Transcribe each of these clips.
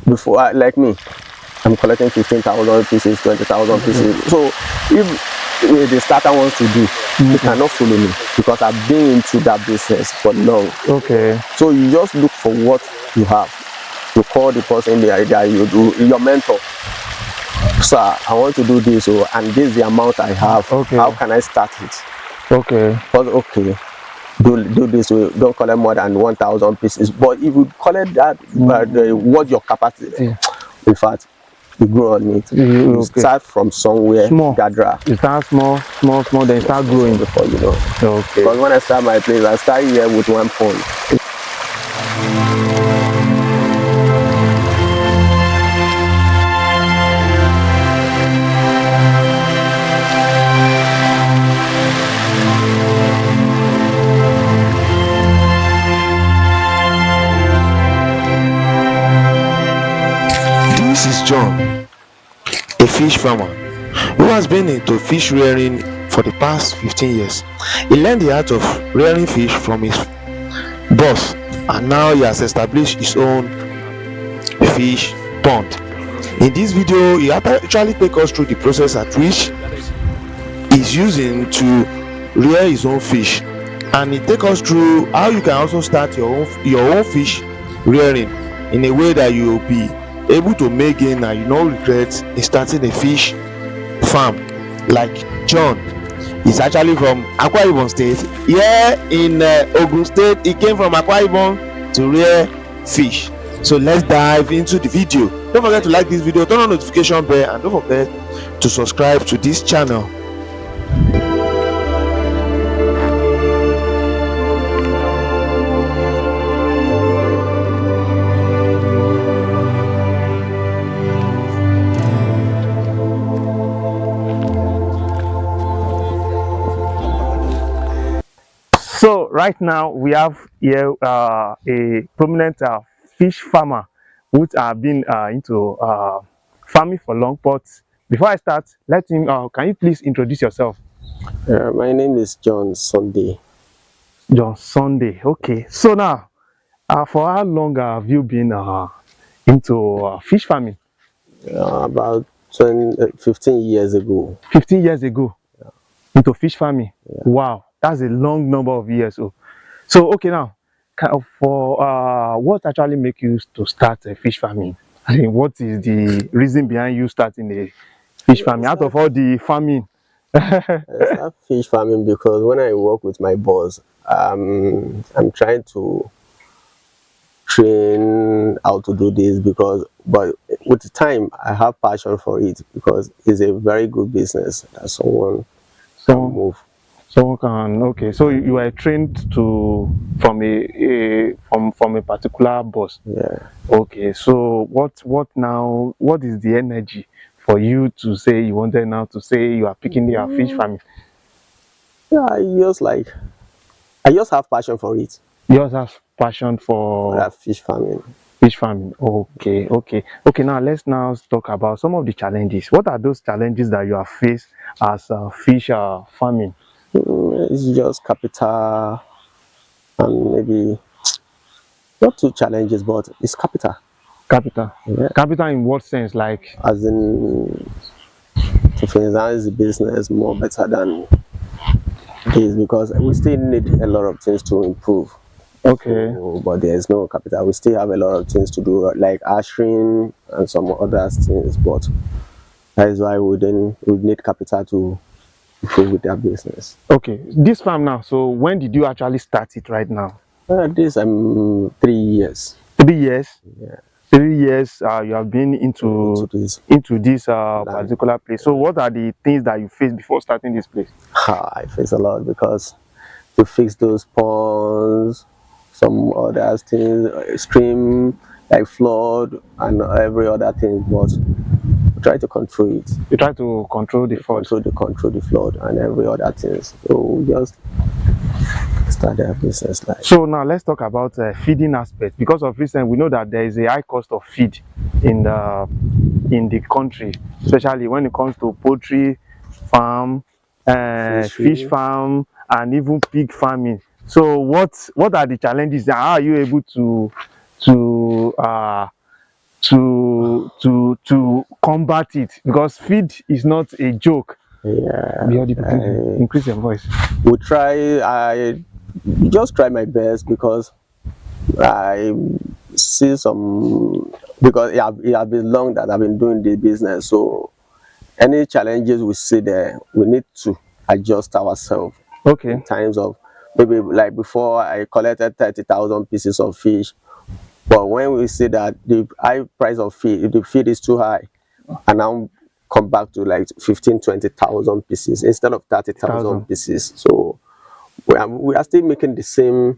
before, like me, I'm collecting 15,000 pieces, 20,000 pieces. So if the starter wants to do, he cannot follow me because I've been into that business for long. Okay. So you just look for what you have. You call the person that you do, your mentor. Sir, I want to do this, and this is the amount I have. Okay. How can I start it? Okay. But okay, do this way. Don't collect more than 1,000 pieces. But if you collect that, what your capacity, in fact, you grow on it. You start from somewhere, small. gather. You start small, then start growing before you know. Okay. Because when I start my place, I start here with 1 pond. This is John, a fish farmer who has been into fish rearing for the past 15 years. He learned the art of rearing fish from his boss, and now he has established his own fish pond. In this video, he actually takes us through the process at which he's using to rear his own fish, and he takes us through how you can also start your own fish rearing in a way that you will be able to make gain and you no regret in starting a fish farm. Like John, he's actually from Akwa Ibom state. Here in Ogun state, he came from Akwa Ibom to rear fish. So let's dive into the video. Don't forget to like this video, turn on notification bell, and don't forget to subscribe to this channel. So right now we have here a prominent fish farmer who have been into farming for long. But before I start, let him. Can you please introduce yourself? My name is John Sunday. John Sunday. Okay. So now, for how long have you been into fish farming? About 15 years ago. 15 years ago. Yeah. Into fish farming. Yeah. Wow, that's a long number of years. So okay, now for what actually make you to start a fish farming? I mean, what is the reason behind you starting a fish farming out of all the farming? I start fish farming because when I work with my boss, I'm trying to train how to do this but with the time I have passion for it because it's a very good business that someone can move. Someone can. Okay, so you are trained from a particular boss. Yeah. Okay, so what is the energy for you to say you wanted now to say you are picking your fish farming? Yeah, I just have passion for it. You also have passion for fish farming. Fish farming. Okay. Now let's talk about some of the challenges. What are those challenges that you have faced as fish farming? It's just capital and maybe not two challenges, but it's capital. Capital. Yeah. Capital in what sense? Like as in to finance the business more better than this because we still need a lot of things to improve. Okay. So, but there's no capital. We still have a lot of things to do, like ushering and some other things. But that is why we need capital to improve with that business. Okay, this farm now. So when did you actually start it? Right now? This 3 years. 3 years. Yeah. 3 years. You have been into this particular place. So what are the things that you faced before starting this place? I face a lot because to fix those ponds, some other things, stream like flood and every other thing, but we try to control it. You try to control the flood. Control the flood and every other things. So we just start their business like. So now let's talk about feeding aspect. Because of recent, we know that there is a high cost of feed in the country, especially when it comes to poultry farm, fish farm, and even pig farming. So what are the challenges and how are you able to to combat it, because feed is not a joke. Yeah. Be audible, increase your voice. We try. I just try my best because I see some, because it have been long that I've been doing this business. So any challenges we see there, we need to adjust ourselves Okay. in times of, maybe like before I collected 30,000 pieces of fish, but when we see that the high price of feed, the feed is too high, and now come back to like 15, 20,000 pieces instead of 30,000 1,000 pieces. So we are still making gain.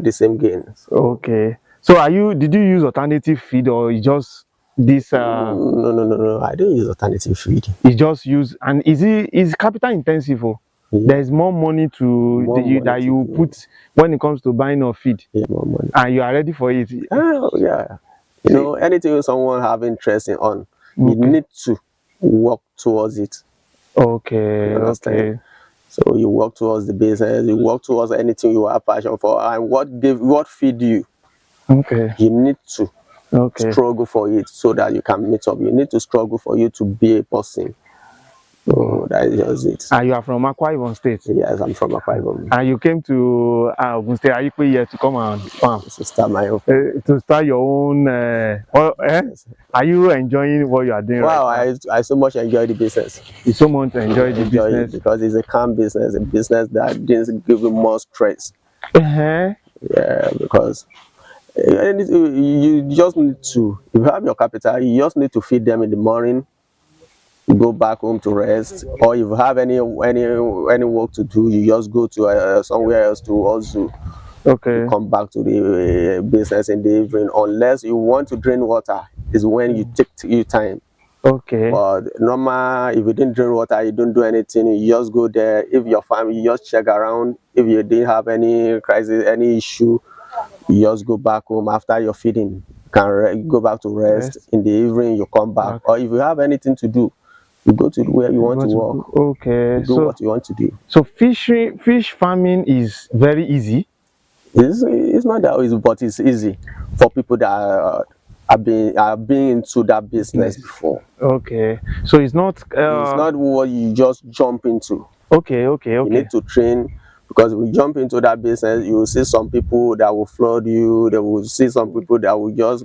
the same gain. So, Okay. So did you use alternative feed, or you just this no. I don't use alternative feed. you just use, and is capital intensive? Oh? Yeah. There's more money to More money that to you do. put when it comes to buying of feed, Yeah, more money. and you are ready for it. Oh, yeah. You know, anything someone have interest in on, you Okay. need to work towards it. Okay. You understand? Okay. So you work towards the business, you work towards anything you have passion for, and what feed you, Okay. you need to Okay. struggle for it so that you can meet up. You need to struggle for you to be a person. So that is just it. And you are from Akwa Ibom State? Yes, I'm from Akwa Ibom. And you came to Ogun State, Ayepe here, to come and farm, To start my own. to start your own. Yes. Are you enjoying what you are doing Wow, right now? I so much enjoy the business. You so much enjoy the Enjoy it business. because it's a calm business, a business that didn't give you more stress. Uh-huh. Yeah, because you just need to, if you have your capital, you just need to feed them in the morning, go back home to rest, or if you have any work to do, you just go to somewhere else to also Okay. come back to the business in the evening. Unless you want to drain water, is when you take your time. Okay. But normal, if you didn't drink water, you don't do anything, you just go there. If your family, you just check around. If you didn't have any crisis, any issue, you just go back home after your feeding. You can go back to rest. In the evening, you come back. Or if you have anything to do, you go to where you want to work. Okay. You do what you want to do. So fish farming is very easy. It's not that easy, but it's easy for people that have been into that business before. Okay. So it's not. It's not what you just jump into. Okay. You need to train, because if you jump into that business, you will see some people that will flood you. They will see some people that will just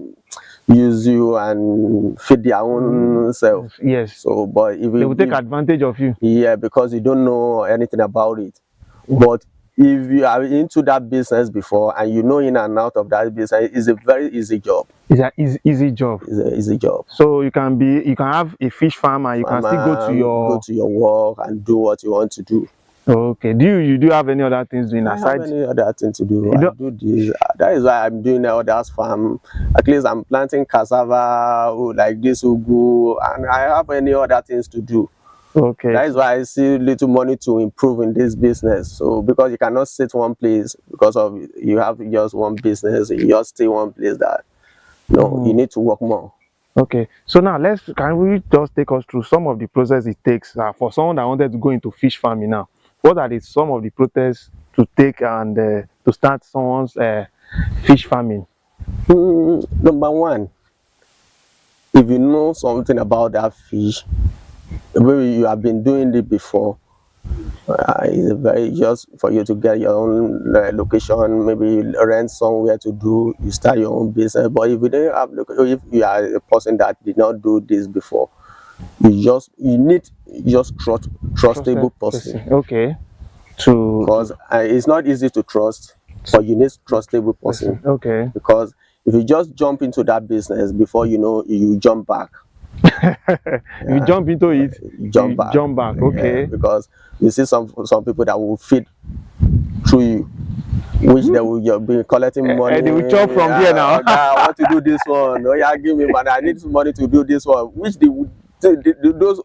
use you and feed their own self. Yes. So, but if they will take advantage of you. Yeah, because you don't know anything about it. But if you are into that business before and you know in and out of that business, it's a very easy job. It's an easy job. It's an easy job. So you can have a fish farm, and you can still go to your work and do what you want to do. Okay. Do you have any other things doing aside? I have any other thing to do. I do this. That is why I'm doing the others farm. At least I'm planting cassava, like this ugu, and I have any other things to do. Okay. That is why I see little money to improve in this business. So because you cannot sit one place because of you have just one business, you just stay one place. That you need to work more. Okay. So now can we just take us through some of the process it takes for someone that wanted to go into fish farming now? What are some of the process to take and to start someone's fish farming? Number one, if you know something about that fish, maybe you have been doing it before, it's very just for you to get your own location, maybe rent somewhere to do, you start your own business. But if you don't have, if you are a person that did not do this before, you need trustable person. Okay. Because it's not easy to trust, but you need trustable person. Okay. Because if you just jump into that business, before you know, you jump back. You jump into it, you jump back. Okay. Because you see some people that will feed through you, which they will be collecting money. And they will chop from there now. I want to do this one. Oh yeah, give me money. I need money to do this one. Which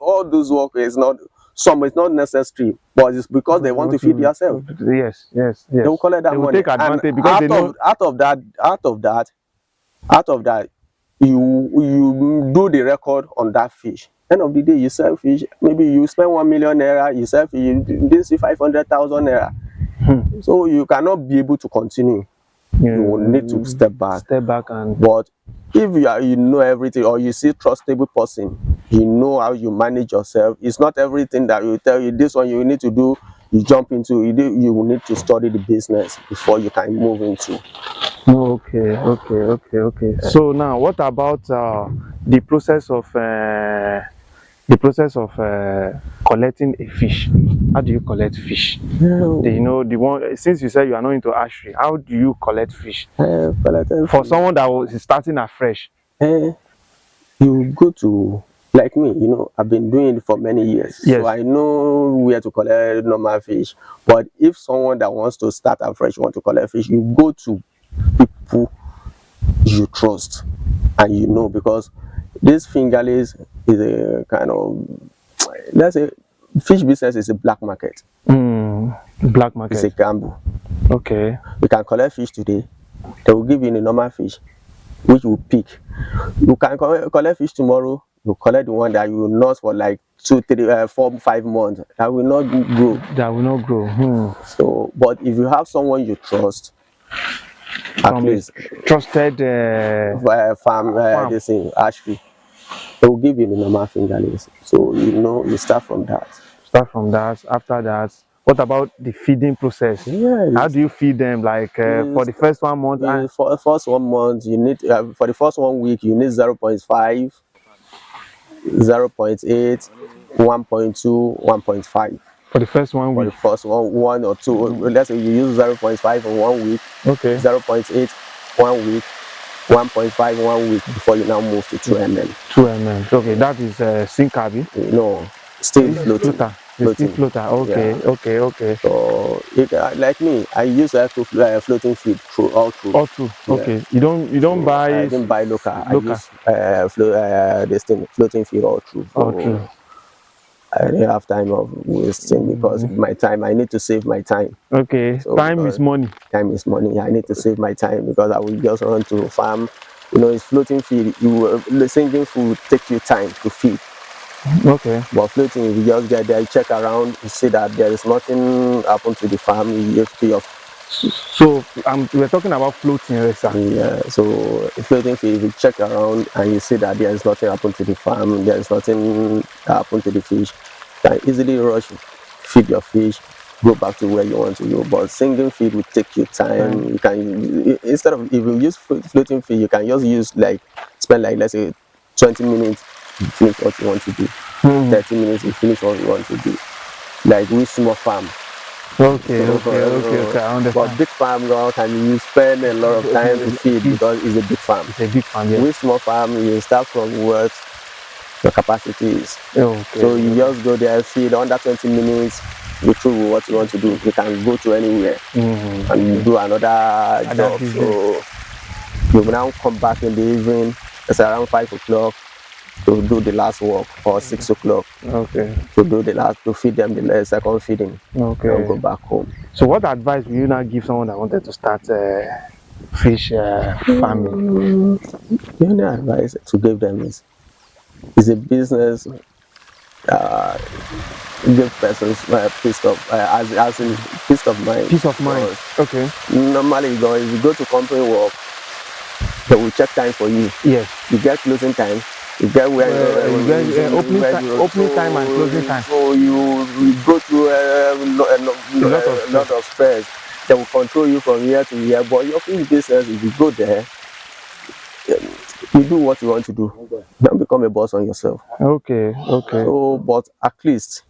all those work is not. Some is not necessary, but it's because they want to feed themselves. Yes. They will collect that money. Take advantage because they know. Out of that, you do the record on that fish. End of the day, you sell fish. Maybe you spend 1 million naira. You sell fish. This is 500,000 naira. So you cannot be able to continue. You will need to step back. And But if you know everything, or you see trustable person, you know how you manage yourself. It's not everything that will tell you this one you need to do. You jump into it. You will need to study the business before you can move into. okay. So now, what about the process of collecting a fish? How do you collect fish? You know, the one, since you said you are not into archery, how do you collect fish? For someone that was starting afresh. You go to, like me, I've been doing it for many years, Yes. so I know where to collect normal fish. But if someone that wants to start afresh want to collect fish, you go to people you trust, and because this fingerlings is a kind of, let's say, fish business is a black market. Black market. It's a gamble. Okay. You can collect fish today, they will give you a normal fish which you pick. You can collect fish tomorrow, you collect the one that you will not for like 2, 3, 4, 5 months. That will not grow. That will not grow. So, but if you have someone you trust, at least trusted farm, this thing, actually, they will give you the normal fingerlings. So you start from that. After that, what about the feeding process? Yes. How do you feed them? Like for the first 1 month? For the first 1 month, you need, for the first 1 week, you need 0.5, 0.8, 1.2, 1.5. For the first 1 week? For the first one or two, let's say you use 0.5 in 1 week, okay. 0.8 1 week, 1.5 1 week before you now move to 2 mm. 2 mm. Okay, that is sinkabi? No, still floating. Floater. Okay, yeah. Okay. So like me, I use floating feed all through. Yeah. Okay. You don't buy. I didn't buy local. I use this thing, floating feed all through. So I didn't have time of wasting because my time. I need to save my time. Okay. So time is money. Time is money. I need to save my time because I will just run to farm. It's floating feed. The single food take you time to feed. Okay. But floating, if you just get there, you check around, you see that there is nothing happen to the farm, you just pay off. So we're talking about floating, right, sir? Yeah. So floating feed, if you check around and you see that there is nothing happen to the farm, there is nothing happen to the fish, you can easily rush, feed your fish, go back to where you want to go. But single feed will take you time. You can, instead of, if you use floating feed, you can just spend like, let's say 20 minutes, you finish what you want to do. 30 minutes, you finish what you want to do. Like with small farm. Okay, I understand. But big farm, can you spend a lot of time to feed because it's a big farm. It's a big farm, yeah. With small farm, you start from what your capacity is. Okay. So you just go there, feed under 20 minutes, go through what you want to do. You can go to anywhere and do another job. So you will now come back in the evening, it's around 5 o'clock. To do the last work, or 6 o'clock. Okay. To feed them the second feeding. Okay. And go back home. So what advice will you now give someone that wanted to start fish farming? The only advice to give them is a business. Give persons peace of as in peace of mind. Peace of mind. Okay. Normally, if you go to company work, they will check time for you. Yes. You get closing time. You get where opening time and closing time. So you go through a lot of stress. They will control you from year to year. But your fish business, if you go there, you do what you want to do. Don't become a boss on yourself. Okay. So, but at least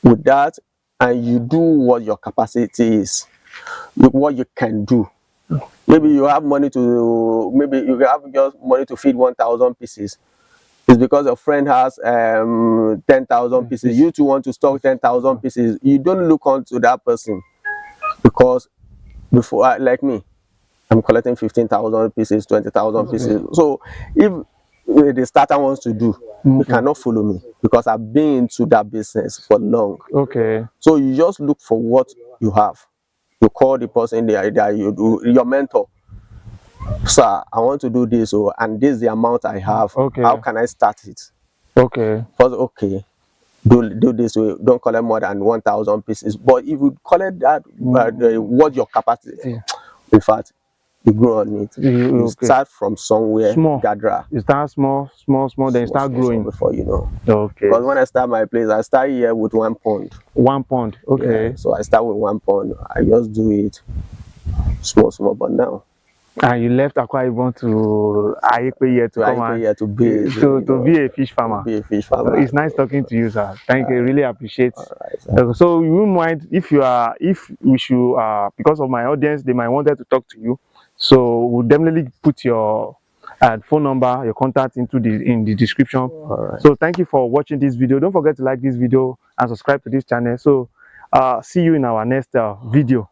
with that, and you do what your capacity is, what you can do. Maybe you have money to feed 1,000 pieces. It's because a friend has 10,000 pieces. You too want to stock 10,000 pieces. You don't look onto that person because before, like me, I'm collecting 15,000 pieces, 20,000 pieces. So if the starter wants to do, you cannot follow me because I've been into that business for long. Okay. So you just look for what you have. You call the person there, you do your mentor. Sir, I want to do this, and this is the amount I have. Okay. How can I start it? Okay. First, okay, do this way. Don't collect more than 1,000 pieces. But if you collect that, what your capacity, In fact, you grow on it. You Okay. start from somewhere, Small. gather. You start small, then you start growing. Before you know. Okay. Because when I start my place, I start here with 1 pond. 1 pond. Okay. Yeah, so I start with 1 pond. I just do it small, but now. And you left Akwa Ibom to Ayepe here to come Ayepe and here to base, to be a fish farmer. Be a fish farmer. It's nice talking to you, sir. Thank you. Really appreciate. Right, So you wouldn't mind if we should because of my audience, they might wanted to talk to you. So we'll definitely put your phone number, your contact in the description. So thank you for watching this video. Don't forget to like this video and subscribe to this channel. So see you in our next video.